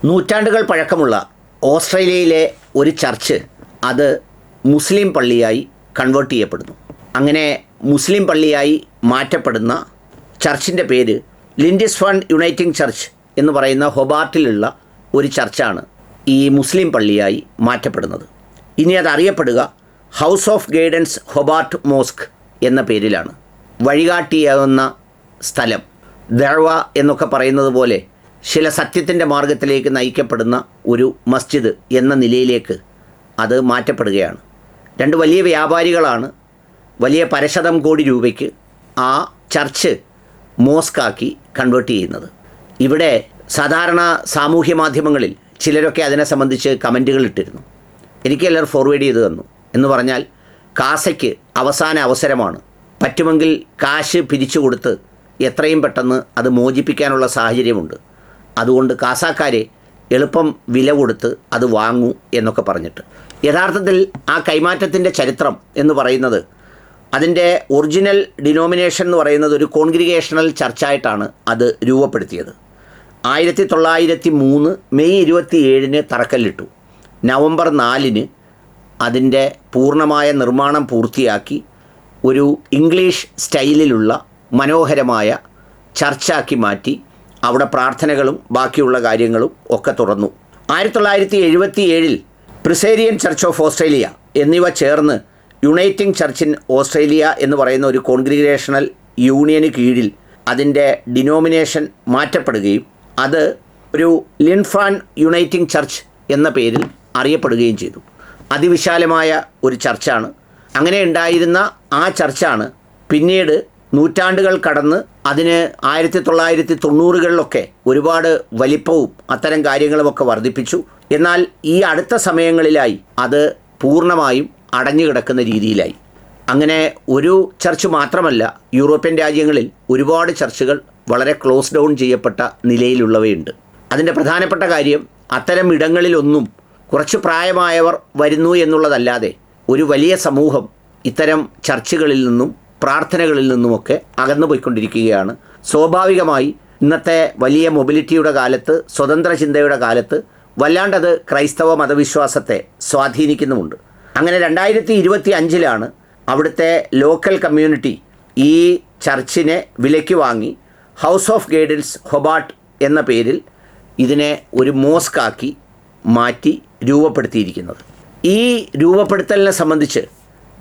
നൂറ്റാണ്ടുകൾ പഴക്കമുള്ള ഓസ്ട്രേലിയയിലെ ഒരു ചർച്ച് അത് മുസ്ലിം പള്ളിയായി കൺവേർട്ട് ചെയ്യപ്പെടുന്നു. അങ്ങനെ മുസ്ലിം പള്ളിയായി മാറ്റപ്പെടുന്ന ചർച്ചിൻ്റെ പേര് ലിൻഡിസ്ഫണ്ട് യുണൈറ്റിംഗ് ചർച്ച് എന്ന് പറയുന്ന ഹൊബാർട്ടിലുള്ള ഒരു ചർച്ചാണ് ഈ മുസ്ലിം പള്ളിയായി മാറ്റപ്പെടുന്നത്. ഇനി അത് അറിയപ്പെടുക house of guidance Hobart mosque എന്ന പേരിലാണ്. വഴികാട്ടിയാകുന്ന സ്ഥലം, ദഅ്വ എന്നൊക്കെ പറയുന്നത് പോലെ ചില സത്യത്തിൻ്റെ മാർഗത്തിലേക്ക് നയിക്കപ്പെടുന്ന ഒരു മസ്ജിദ് എന്ന നിലയിലേക്ക് അത് മാറ്റപ്പെടുകയാണ്. രണ്ട് വലിയ വ്യാപാരികളാണ് വലിയ പരശതം കോടി രൂപയ്ക്ക് ആ ചർച്ച് മോസ്കാക്കി കൺവേർട്ട് ചെയ്യുന്നത്. ഇവിടെ സാധാരണ സാമൂഹ്യ മാധ്യമങ്ങളിൽ ചിലരൊക്കെ അതിനെ സംബന്ധിച്ച് കമൻറ്റുകൾ ഇട്ടിരുന്നു. എനിക്ക് എല്ലാവരും ഫോർവേഡ് ചെയ്ത് തന്നു. എന്ന് പറഞ്ഞാൽ കാസയ്ക്ക് അവസാന അവസരമാണ്, പറ്റുമെങ്കിൽ കാശ് പിരിച്ചു കൊടുത്ത് എത്രയും പെട്ടെന്ന് അത് മോചിപ്പിക്കാനുള്ള സാഹചര്യമുണ്ട്, അതുകൊണ്ട് കാസാക്കാരെ എളുപ്പം വില കൊടുത്ത് അത് വാങ്ങൂ എന്നൊക്കെ പറഞ്ഞിട്ട്. യഥാർത്ഥത്തിൽ ആ കൈമാറ്റത്തിൻ്റെ ചരിത്രം എന്ന് പറയുന്നത്, അതിൻ്റെ ഒറിജിനൽ ഡിനോമിനേഷൻ എന്ന് പറയുന്നത് ഒരു കോൺഗ്രിഗേഷണൽ ചർച്ചായിട്ടാണ് അത് രൂപപ്പെടുത്തിയത്. 1903 മെയ് 27 തറക്കല്ലിട്ടു. നവംബർ 4 അതിൻ്റെ പൂർണ്ണമായ നിർമ്മാണം പൂർത്തിയാക്കി ഒരു ഇംഗ്ലീഷ് സ്റ്റൈലിലുള്ള മനോഹരമായ ചർച്ചാക്കി മാറ്റി അവിടെ പ്രാർത്ഥനകളും ബാക്കിയുള്ള കാര്യങ്ങളും ഒക്കെ തുറന്നു. 1977 പ്രിസേരിയൻ ചർച്ച് ഓഫ് ഓസ്ട്രേലിയ എന്നിവ ചേർന്ന് യുണൈറ്റിംഗ് ചർച്ച് ഇൻ ഓസ്ട്രേലിയ എന്ന് പറയുന്ന ഒരു കോൺഗ്രിഗേഷണൽ യൂണിയന് കീഴിൽ അതിൻ്റെ ഡിനോമിനേഷൻ മാറ്റപ്പെടുകയും അത് ഒരു ലിൻഫാൻ യുണൈറ്റിംഗ് ചർച്ച് എന്ന പേരിൽ അറിയപ്പെടുകയും ചെയ്തു. അതിവിശാലമായ ഒരു ചർച്ചാണ്. അങ്ങനെ ഉണ്ടായിരുന്ന ആ ചർച്ചാണ് പിന്നീട് നൂറ്റാണ്ടുകൾ കടന്ന് അതിന് 1990കളിലൊക്കെ ഒരുപാട് വലിപ്പവും അത്തരം കാര്യങ്ങളുമൊക്കെ വർദ്ധിപ്പിച്ചു. എന്നാൽ ഈ അടുത്ത സമയങ്ങളിലായി അത് പൂർണ്ണമായും അടഞ്ഞു കിടക്കുന്ന രീതിയിലായി. അങ്ങനെ ഒരു ചർച്ച് മാത്രമല്ല, യൂറോപ്യൻ രാജ്യങ്ങളിൽ ഒരുപാട് ചർച്ചുകൾ വളരെ ക്ലോസ് ഡൗൺ ചെയ്യപ്പെട്ട നിലയിലുള്ളവയുണ്ട്. അതിൻ്റെ പ്രധാനപ്പെട്ട കാര്യം, അത്തരം ഇടങ്ങളിലൊന്നും കുറച്ച് പ്രായമായവർ വരുന്നു എന്നുള്ളതല്ലാതെ ഒരു വലിയ സമൂഹം ഇത്തരം ചർച്ചുകളിൽ നിന്നും പ്രാർത്ഥനകളിൽ നിന്നുമൊക്കെ അകന്നു പോയിക്കൊണ്ടിരിക്കുകയാണ്. സ്വാഭാവികമായി ഇന്നത്തെ വലിയ മൊബിലിറ്റിയുടെ കാലത്ത്, സ്വതന്ത്ര ചിന്തയുടെ കാലത്ത് വല്ലാണ്ടത് ക്രൈസ്തവ മതവിശ്വാസത്തെ സ്വാധീനിക്കുന്നുമുണ്ട്. അങ്ങനെ 2025 അവിടുത്തെ ലോക്കൽ കമ്മ്യൂണിറ്റി ഈ ചർച്ചിനെ വിലയ്ക്ക് വാങ്ങി ഹൗസ് ഓഫ് ഗൈഡൻസ് ഹൊബാർട്ട് എന്ന പേരിൽ ഇതിനെ ഒരു മോസ്കാക്കി മാറ്റി രൂപപ്പെടുത്തിയിരിക്കുന്നത്. ഈ രൂപപ്പെടുത്തലിനെ സംബന്ധിച്ച്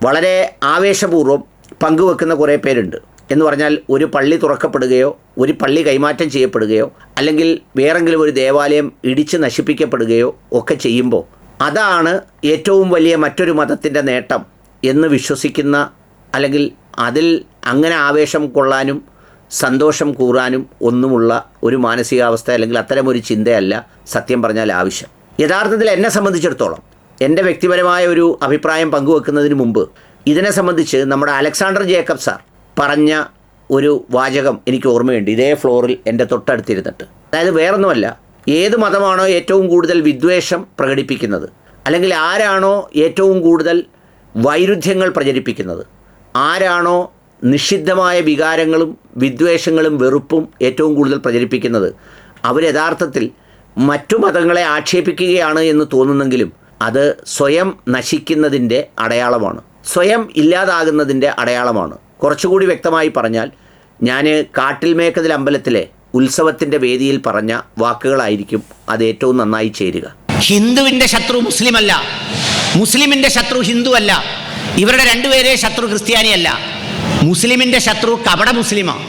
വളരെ ആവേശപൂർവ്വം പങ്കുവെക്കുന്ന കുറേ പേരുണ്ട്. എന്ന് പറഞ്ഞാൽ ഒരു പള്ളി തുറക്കപ്പെടുകയോ ഒരു പള്ളി കൈമാറ്റം ചെയ്യപ്പെടുകയോ അല്ലെങ്കിൽ വേറെങ്കിലും ഒരു ദേവാലയം ഇടിച്ച് നശിപ്പിക്കപ്പെടുകയോ ഒക്കെ ചെയ്യുമ്പോൾ അതാണ് ഏറ്റവും വലിയ മറ്റൊരു മതത്തിൻ്റെ നേട്ടം എന്ന് വിശ്വസിക്കുന്ന, അല്ലെങ്കിൽ അതിൽ അങ്ങനെ ആവേശം കൊള്ളാനും സന്തോഷം കൂറാനും ഒന്നുമുള്ള ഒരു മാനസികാവസ്ഥ അല്ലെങ്കിൽ അത്തരമൊരു ചിന്തയല്ല സത്യം പറഞ്ഞാൽ ആവശ്യം. യഥാർത്ഥത്തിൽ എന്നെ സംബന്ധിച്ചിടത്തോളം, എൻ്റെ വ്യക്തിപരമായ ഒരു അഭിപ്രായം പങ്കുവെക്കുന്നതിന് മുമ്പ് ഇതിനെ സംബന്ധിച്ച് നമ്മുടെ അലക്സാണ്ടർ ജേക്കബ് സാർ പറഞ്ഞ ഒരു വാചകം എനിക്ക് ഓർമ്മയുണ്ട്, ഇതേ ഫ്ലോറിൽ എൻ്റെ തൊട്ടടുത്തിരുന്നിട്ട്. അതായത് വേറൊന്നുമല്ല, ഏത് മതമാണോ ഏറ്റവും കൂടുതൽ വിദ്വേഷം പ്രകടിപ്പിക്കുന്നത്, അല്ലെങ്കിൽ ആരാണോ ഏറ്റവും കൂടുതൽ വൈരുദ്ധ്യങ്ങൾ പ്രചരിപ്പിക്കുന്നത്, ആരാണോ നിഷിദ്ധമായ വികാരങ്ങളും വിദ്വേഷങ്ങളും വെറുപ്പും ഏറ്റവും കൂടുതൽ പ്രചരിപ്പിക്കുന്നത്, അവർ യഥാർത്ഥത്തിൽ മറ്റു മതങ്ങളെ ആക്ഷേപിക്കുകയാണ് എന്ന് തോന്നുന്നെങ്കിലും അത് സ്വയം നശിക്കുന്നതിൻ്റെ അടയാളമാണ്, സ്വയം ഇല്ലാതാകുന്നതിൻ്റെ അടയാളമാണ്. കുറച്ചുകൂടി വ്യക്തമായി പറഞ്ഞാൽ, ഞാൻ കാട്ടിൽ മേക്കതിൽ അമ്പലത്തിലെ ഉത്സവത്തിൻ്റെ വേദിയിൽ പറഞ്ഞ വാക്കുകളായിരിക്കും അത് ഏറ്റവും നന്നായി ചേരുക. ഹിന്ദുവിൻ്റെ ശത്രു മുസ്ലിമല്ല, മുസ്ലിമിൻ്റെ ശത്രു ഹിന്ദു അല്ല, ഇവരുടെ രണ്ടുപേരെ ശത്രു ക്രിസ്ത്യാനിയല്ല. മുസ്ലിമിൻ്റെ ശത്രു കപട മുസ്ലിമാണ്,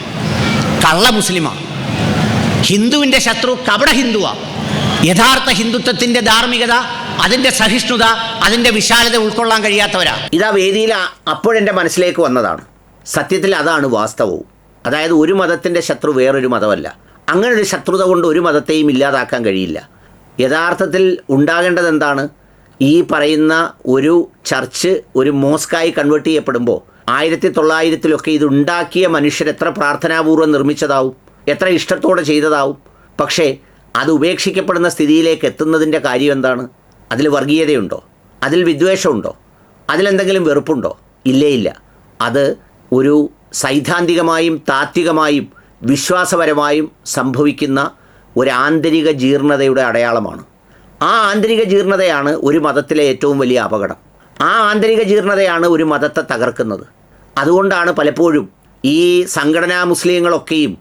കള്ള മുസ്ലിമാണ്. ഹിന്ദുവിൻ്റെ ശത്രു കപട ഹിന്ദുവാണ്. യഥാർത്ഥ ഹിന്ദുത്വത്തിൻ്റെ ധാർമ്മികത, അതിൻ്റെ സഹിഷ്ണുത, അതിൻ്റെ വിശാലത ഉൾക്കൊള്ളാൻ കഴിയാത്തവരാ. ഇതാ വേദിയിൽ അപ്പോഴെൻ്റെ മനസ്സിലേക്ക് വന്നതാണ്. സത്യത്തിൽ അതാണ് വാസ്തവവും. അതായത് ഒരു മതത്തിൻ്റെ ശത്രു വേറൊരു മതമല്ല. അങ്ങനൊരു ശത്രുത കൊണ്ട് ഒരു മതത്തെയും ഇല്ലാതാക്കാൻ കഴിയില്ല. യഥാർത്ഥത്തിൽ ഉണ്ടാകേണ്ടത് എന്താണ്? ഈ പറയുന്ന ഒരു ചർച്ച് ഒരു മോസ്കായി കൺവേർട്ട് ചെയ്യപ്പെടുമ്പോൾ 1900-ലൊക്കെ ഇതുണ്ടാക്കിയ മനുഷ്യർ എത്ര പ്രാർത്ഥനാപൂർവ്വം നിർമ്മിച്ചതാവും, എത്ര ഇഷ്ടത്തോടെ ചെയ്തതാവും. പക്ഷേ അത് ഉപേക്ഷിക്കപ്പെടുന്ന സ്ഥിതിയിലേക്ക് എത്തുന്നതിൻ്റെ കാര്യം എന്താണ്? അതിൽ വർഗീയതയുണ്ടോ? അതിൽ വിദ്വേഷമുണ്ടോ? അതിലെന്തെങ്കിലും വെറുപ്പുണ്ടോ? ഇല്ല. അത് ഒരു സൈദ്ധാന്തികമായും താത്വികമായും വിശ്വാസപരമായും സംഭവിക്കുന്ന ഒരു ആന്തരിക ജീർണതയുടെ അടയാളമാണ്. ആ ആന്തരിക ജീർണതയാണ് ഒരു മതത്തിലെ ഏറ്റവും വലിയ അപകടം. ആ ആന്തരിക ജീർണതയാണ് ഒരു മതത്തെ തകർക്കുന്നത്. അതുകൊണ്ടാണ് പലപ്പോഴും ഈ സംഘടനാ മുസ്ലിങ്ങളൊക്കെയും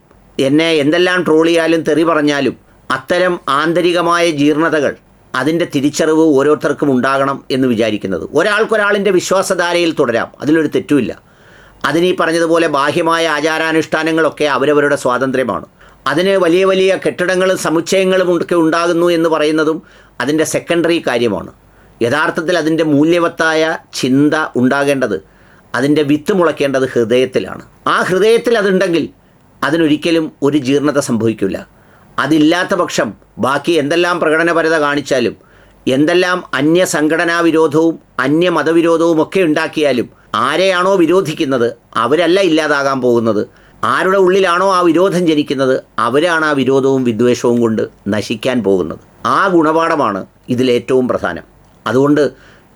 എന്നെ എന്തെല്ലാം ട്രോൾ ചെയ്യാലും തെറി പറഞ്ഞാലും അത്തരം ആന്തരികമായ ജീർണതകൾ, അതിൻ്റെ തിരിച്ചറിവ് ഓരോരുത്തർക്കും ഉണ്ടാകണം എന്ന് വിചാരിക്കുന്നത്. ഒരാൾക്കൊരാളിൻ്റെ വിശ്വാസധാരയിൽ തുടരാം, അതിലൊരു തെറ്റുമില്ല. അതിനീ പറഞ്ഞതുപോലെ ബാഹ്യമായ ആചാരാനുഷ്ഠാനങ്ങളൊക്കെ അവരവരുടെ സ്വാതന്ത്ര്യമാണ്. അതിന് വലിയ വലിയ കെട്ടിടങ്ങളും സമുച്ചയങ്ങളും ഒക്കെ ഉണ്ടാകുന്നു എന്ന് പറയുന്നതും അതിൻ്റെ സെക്കൻഡറി കാര്യമാണ്. യഥാർത്ഥത്തിൽ അതിൻ്റെ മൂല്യവത്തായ ചിന്ത ഉണ്ടാകേണ്ടത്, അതിൻ്റെ വിത്ത് മുളയ്ക്കേണ്ടത് ഹൃദയത്തിലാണ്. ആ ഹൃദയത്തിൽ അതുണ്ടെങ്കിൽ അതിനൊരിക്കലും ഒരു ജീർണത സംഭവിക്കില്ല. അതില്ലാത്ത പക്ഷം ബാക്കി എന്തെല്ലാം പ്രകടനപരത കാണിച്ചാലും, എന്തെല്ലാം അന്യ സംഘടനാ വിരോധവും അന്യ മതവിരോധവും ഒക്കെ ഉണ്ടാക്കിയാലും, ആരെയാണോ വിരോധിക്കുന്നത് അവരല്ല ഇല്ലാതാകാൻ പോകുന്നത്. ആരുടെ ഉള്ളിലാണോ ആ വിരോധം ജനിക്കുന്നത് അവരാണ് ആ വിരോധവും വിദ്വേഷവും കൊണ്ട് നശിക്കാൻ പോകുന്നത്. ആ ഗുണപാഠമാണ് ഇതിലേറ്റവും പ്രധാനം. അതുകൊണ്ട്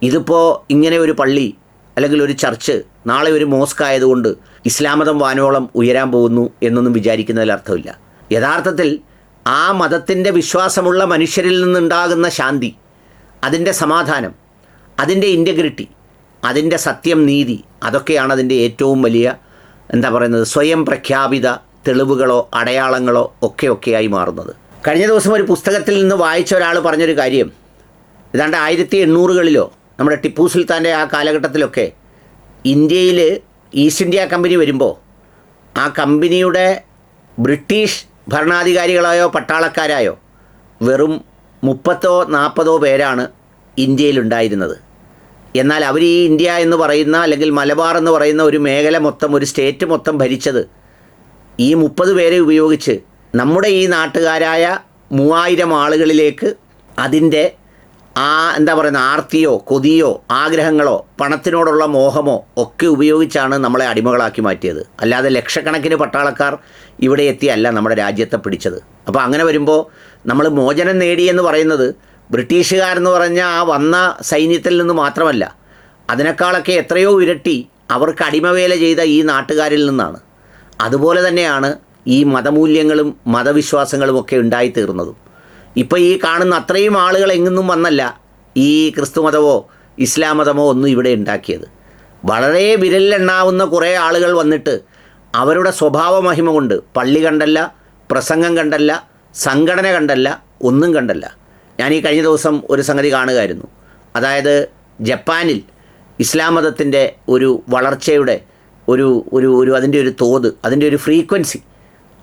ഇതിപ്പോൾ ഇങ്ങനെ ഒരു പള്ളി അല്ലെങ്കിൽ ഒരു ചർച്ച് നാളെ ഒരു മോസ്ക് ആയതുകൊണ്ട് ഇസ്ലാം മതം വാനോളം ഉയരാൻ പോകുന്നു എന്നൊന്നും വിചാരിക്കുന്നതിൽ അർത്ഥമില്ല. യഥാർത്ഥത്തിൽ ആ മതത്തിൻ്റെ വിശ്വാസമുള്ള മനുഷ്യരിൽ നിന്നുണ്ടാകുന്ന ശാന്തി, അതിൻ്റെ സമാധാനം, അതിൻ്റെ ഇൻറ്റഗ്രിറ്റി, അതിൻ്റെ സത്യം, നീതി, അതൊക്കെയാണ് അതിൻ്റെ ഏറ്റവും വലിയ സ്വയം പ്രഖ്യാപിത തെളിവുകളോ അടയാളങ്ങളോ ഒക്കെയായി മാറുന്നത്. കഴിഞ്ഞ ദിവസം ഒരു പുസ്തകത്തിൽ നിന്ന് വായിച്ച ഒരാൾ പറഞ്ഞൊരു കാര്യം, ഏതാണ്ട് 1800-കളിലോ നമ്മുടെ ടിപ്പു സുൽത്താൻ്റെ ആ കാലഘട്ടത്തിലൊക്കെ ഇന്ത്യയിൽ ഈസ്റ്റ് ഇന്ത്യ കമ്പനി വരുമ്പോൾ ആ കമ്പനിയുടെ ബ്രിട്ടീഷ് ഭരണാധികാരികളായോ പട്ടാളക്കാരായോ വെറും 30-40 പേരാണ് ഇന്ത്യയിലുണ്ടായിരുന്നത്. എന്നാൽ അവർ ഈ ഇന്ത്യ എന്ന് പറയുന്ന അല്ലെങ്കിൽ മലബാർ എന്ന് പറയുന്ന ഒരു മേഖല മൊത്തം, ഒരു സ്റ്റേറ്റ് മൊത്തം ഭരിച്ചത് ഈ 30 പേരെ ഉപയോഗിച്ച് നമ്മുടെ ഈ നാട്ടുകാരായ 3000 ആളുകളിലേക്ക് അതിൻ്റെ ആർത്തിയോ കൊതിയോ ആഗ്രഹങ്ങളോ പണത്തിനോടുള്ള മോഹമോ ഒക്കെ ഉപയോഗിച്ചാണ് നമ്മളെ അടിമകളാക്കി മാറ്റിയത്. അല്ലാതെ ലക്ഷക്കണക്കിന് പട്ടാളക്കാർ ഇവിടെ എത്തിയല്ല നമ്മുടെ രാജ്യത്തെ പിടിച്ചത്. അപ്പോൾ അങ്ങനെ വരുമ്പോൾ നമ്മൾ മോചനം നേടിയെന്ന് പറയുന്നത് ബ്രിട്ടീഷുകാരെന്ന് പറഞ്ഞ ആ വന്ന സൈന്യത്തിൽ നിന്ന് മാത്രമല്ല, അതിനേക്കാളൊക്കെ എത്രയോ ഇരട്ടി അവർക്ക് അടിമവേല ചെയ്ത ഈ നാട്ടുകാരിൽ നിന്നാണ്. അതുപോലെ തന്നെയാണ് ഈ മതമൂല്യങ്ങളും മതവിശ്വാസങ്ങളും ഒക്കെ ഉണ്ടായിത്തീർന്നതും. ഇപ്പോൾ ഈ കാണുന്ന അത്രയും ആളുകൾ എങ്ങും വന്നല്ല ഈ ക്രിസ്തുമതമോ ഇസ്ലാം മതമോ ഒന്നും ഇവിടെ ഉണ്ടാക്കിയത്. വളരെ വിരലിലെണ്ണാവുന്ന കുറേ ആളുകൾ വന്നിട്ട് അവരുടെ സ്വഭാവ മഹിമ കൊണ്ട് പള്ളി കണ്ടല്ല, പ്രസംഗം കണ്ടല്ല, സംഘടന കണ്ടല്ല, ഒന്നും കണ്ടല്ല. ഞാൻ ഈ കഴിഞ്ഞ ദിവസം ഒരു സംഗതി കാണുകയായിരുന്നു. അതായത് ജപ്പാനിൽ ഇസ്ലാം മതത്തിൻ്റെ ഒരു വളർച്ചയുടെ അതിൻ്റെ ഒരു തോത്, അതിൻ്റെ ഒരു ഫ്രീക്വൻസി,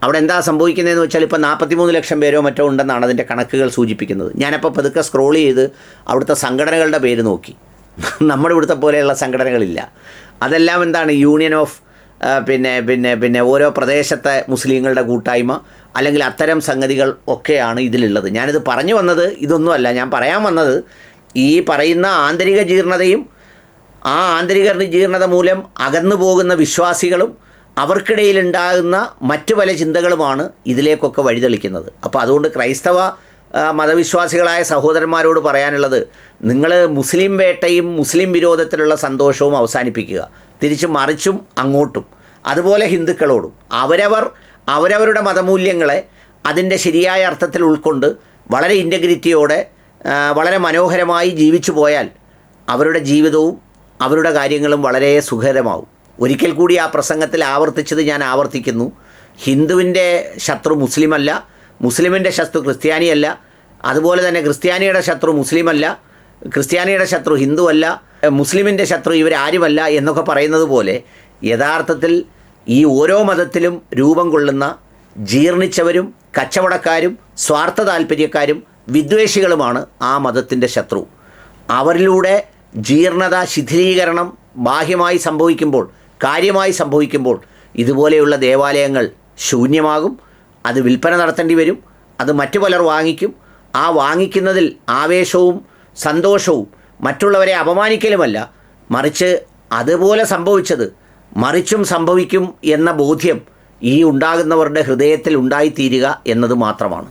അവിടെ എന്താ സംഭവിക്കുന്നതെന്ന് വെച്ചാൽ ഇപ്പോൾ 43 ലക്ഷം പേരോ മറ്റോ ഉണ്ടെന്നാണ് അതിൻ്റെ കണക്കുകൾ സൂചിപ്പിക്കുന്നത്. ഞാനപ്പോൾ പതുക്കെ സ്ക്രോൾ ചെയ്ത് അവിടുത്തെ സംഘടനകളുടെ പേര് നോക്കി. നമ്മുടെ ഇവിടുത്തെ പോലെയുള്ള സംഘടനകളില്ല. അതെല്ലാം യൂണിയൻ ഓഫ് പിന്നെ ഓരോ പ്രദേശത്തെ മുസ്ലിങ്ങളുടെ കൂട്ടായ്മ അല്ലെങ്കിൽ അത്തരം സംഗതികൾ ഒക്കെയാണ് ഇതിലുള്ളത്. ഞാനിത് പറഞ്ഞു വന്നത് ഇതൊന്നുമല്ല. ഞാൻ പറയാൻ വന്നത് ഈ പറയുന്ന ആന്തരിക ജീർണതയും ആ ആന്തരിക ജീർണത മൂലം അകന്നു പോകുന്ന വിശ്വാസികളും അവർക്കിടയിലുണ്ടാകുന്ന മറ്റു പല ചിന്തകളുമാണ് ഇതിലേക്കൊക്കെ വഴിതെളിക്കുന്നത്. അപ്പോൾ അതുകൊണ്ട് ക്രൈസ്തവ മതവിശ്വാസികളായ സഹോദരന്മാരോട് പറയാനുള്ളത്, നിങ്ങൾ മുസ്ലിം വേട്ടയും മുസ്ലിം വിരോധത്തിലുള്ള സന്തോഷവും അവസാനിപ്പിക്കുക. തിരിച്ച് മറിച്ചും അങ്ങോട്ടും. അതുപോലെ ഹിന്ദുക്കളോടും അവരവരുടെ മതമൂല്യങ്ങളെ അതിൻ്റെ ശരിയായ അർത്ഥത്തിൽ ഉൾക്കൊണ്ട് വളരെ ഇൻറ്റഗ്രിറ്റിയോടെ വളരെ മനോഹരമായി ജീവിച്ചു പോയാൽ അവരുടെ ജീവിതവും അവരുടെ കാര്യങ്ങളും വളരെ സുഖകരമാവും. ഒരിക്കൽ കൂടി ആ പ്രസംഗത്തിൽ ആവർത്തിച്ചത് ഞാൻ ആവർത്തിക്കുന്നു. ഹിന്ദുവിൻ്റെ ശത്രു മുസ്ലിമല്ല, മുസ്ലിമിൻ്റെ ശത്രു ക്രിസ്ത്യാനിയല്ല, അതുപോലെ തന്നെ ക്രിസ്ത്യാനിയുടെ ശത്രു മുസ്ലിമല്ല, ക്രിസ്ത്യാനിയുടെ ശത്രു ഹിന്ദുവല്ല, മുസ്ലിമിൻ്റെ ശത്രു ഇവരാരുമല്ല എന്നൊക്കെ പറയുന്നത് പോലെ യഥാർത്ഥത്തിൽ ഈ ഓരോ മതത്തിലും രൂപം കൊള്ളുന്ന ജീർണിച്ചവരും കച്ചവടക്കാരും സ്വാർത്ഥ താല്പര്യക്കാരും വിദ്വേഷികളുമാണ് ആ മതത്തിൻ്റെ ശത്രു. അവരിലൂടെ ജീർണത, ശിഥിലീകരണം ബാഹ്യമായി സംഭവിക്കുമ്പോൾ, കാര്യമായി സംഭവിക്കുമ്പോൾ ഇതുപോലെയുള്ള ദേവാലയങ്ങൾ ശൂന്യമാകും. അത് വിൽപ്പന നടത്തേണ്ടി വരും. അത് മറ്റു പലർ വാങ്ങിക്കും. ആ വാങ്ങിക്കുന്നതിൽ ആവേശവും സന്തോഷവും മറ്റുള്ളവരെ അപമാനിക്കലുമല്ല, മറിച്ച് അതുപോലെ സംഭവിച്ചത് മറിച്ചും സംഭവിക്കും എന്ന ബോധ്യം ഈ ഉണ്ടാകുന്നവരുടെ ഹൃദയത്തിൽ ഉണ്ടായിത്തീരുക എന്നത് മാത്രമാണ്.